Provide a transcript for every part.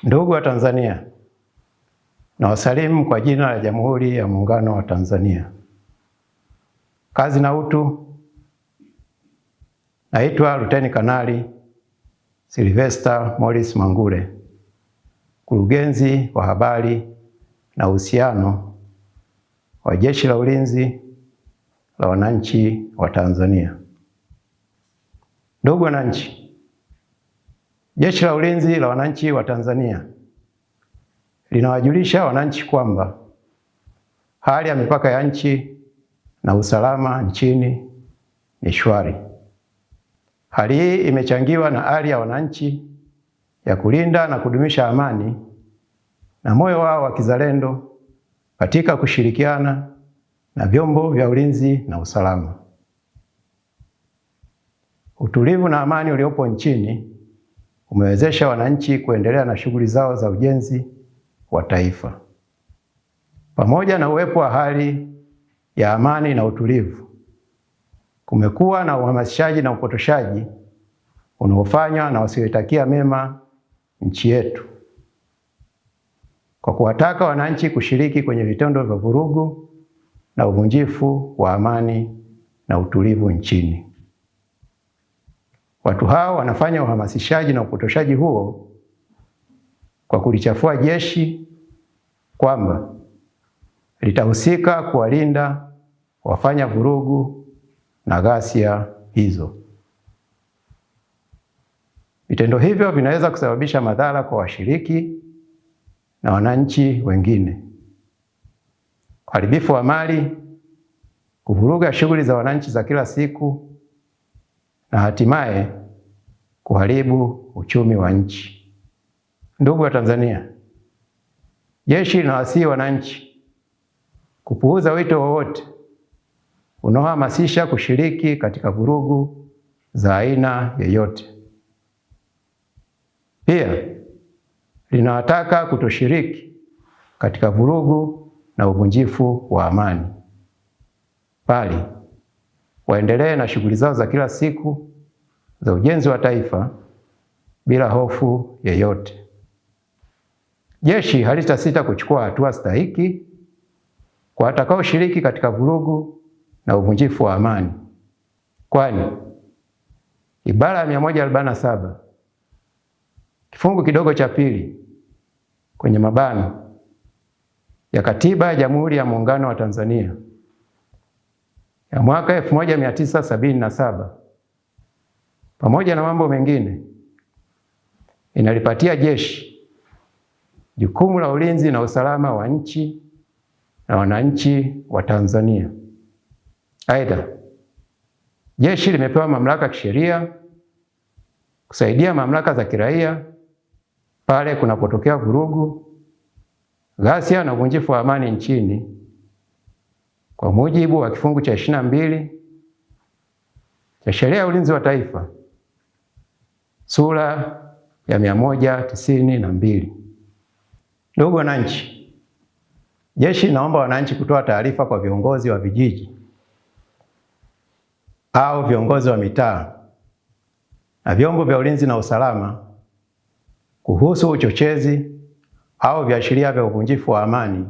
Ndugu wa Tanzania, nawasalimu kwa jina la Jamhuri ya Muungano wa Tanzania. Kazi na utu. Naitwa Luteni Kanali Sylvester Morris Mangule, Mkurugenzi wa Habari na Uhusiano wa Jeshi la Ulinzi la Wananchi wa Tanzania. Ndugu wananchi, Jeshi la Ulinzi la Wananchi wa Tanzania linawajulisha wananchi kwamba hali ya mipaka ya nchi na usalama nchini ni shwari. Hali hii imechangiwa na hali ya wananchi ya kulinda na kudumisha amani na moyo wao wa kizalendo katika kushirikiana na vyombo vya ulinzi na usalama. Utulivu na amani uliopo nchini umewezesha wananchi kuendelea na shughuli zao za ujenzi wa taifa. Pamoja na uwepo wa hali ya amani na utulivu, kumekuwa na uhamasishaji na upotoshaji unaofanywa na wasioitakia mema nchi yetu, kwa kuwataka wananchi kushiriki kwenye vitendo vya vurugu na uvunjifu wa amani na utulivu nchini. Watu hao wanafanya uhamasishaji na upotoshaji huo kwa kulichafua jeshi kwamba litahusika kuwalinda wafanya vurugu na ghasia hizo. Vitendo hivyo vinaweza kusababisha madhara kwa washiriki na wananchi wengine, uharibifu wa mali, kuvuruga shughuli za wananchi za kila siku na hatimaye kuharibu uchumi wa nchi. Ndugu wa Tanzania, jeshi linawasihi wananchi kupuuza wito wowote unaohamasisha kushiriki katika vurugu za aina yoyote. Pia linawataka kutoshiriki katika vurugu na uvunjifu wa amani, bali waendelee na shughuli zao za kila siku za ujenzi wa taifa bila hofu yoyote. Jeshi halitasita kuchukua hatua stahiki kwa watakaoshiriki katika vurugu na uvunjifu wa amani, kwani ibara ya 147 kifungu kidogo cha pili kwenye mabano ya Katiba ya Jamhuri ya Muungano wa Tanzania ya mwaka 1977 pamoja na mambo mengine inalipatia jeshi jukumu la ulinzi na usalama wa nchi na wananchi wa Tanzania. Aidha, jeshi limepewa mamlaka ya kisheria kusaidia mamlaka za kiraia pale kunapotokea vurugu, ghasia na uvunjifu wa amani nchini kwa mujibu wa kifungu cha 22 cha Sheria ya Ulinzi wa Taifa sura ya 192. Ndugu wananchi, jeshi linaomba wananchi kutoa taarifa kwa viongozi wa vijiji au viongozi wa mitaa na vyombo vya ulinzi na usalama kuhusu uchochezi au viashiria vya uvunjifu wa amani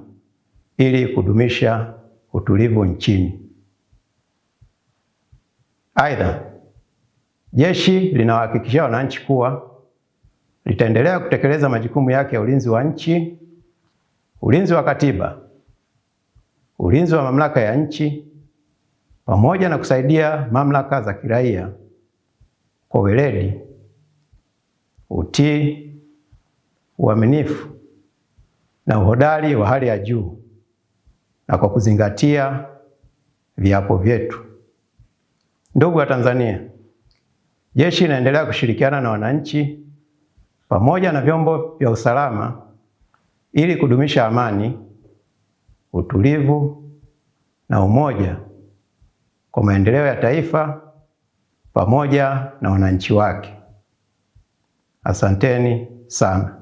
ili kudumisha utulivu nchini. Aidha, jeshi linawahakikishia wananchi kuwa litaendelea kutekeleza majukumu yake ya ulinzi wa nchi, ulinzi wa katiba, ulinzi wa mamlaka ya nchi, pamoja na kusaidia mamlaka za kiraia kwa weledi, utii, uaminifu na uhodari wa hali ya juu na kwa kuzingatia viapo vyetu. Ndugu wa Tanzania, jeshi linaendelea kushirikiana na wananchi pamoja na vyombo vya usalama ili kudumisha amani, utulivu na umoja kwa maendeleo ya taifa pamoja na wananchi wake. Asanteni sana.